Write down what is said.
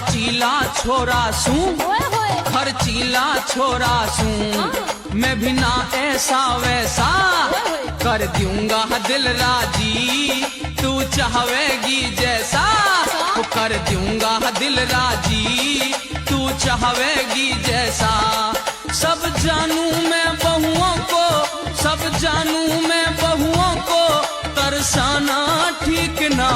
खर्चीला छोरा सूं, खर्चीला छोरा सूं, मैं भी ना ऐसा वैसा कर दूंगा दिल राजी, तू चाहवेगी जैसा कर दूंगा दिल राजी, तू चाहवेगी जैसा। सब जानू मैं बहुओं को, सब जानू मैं बहुओं को तरसाना ठीक ना।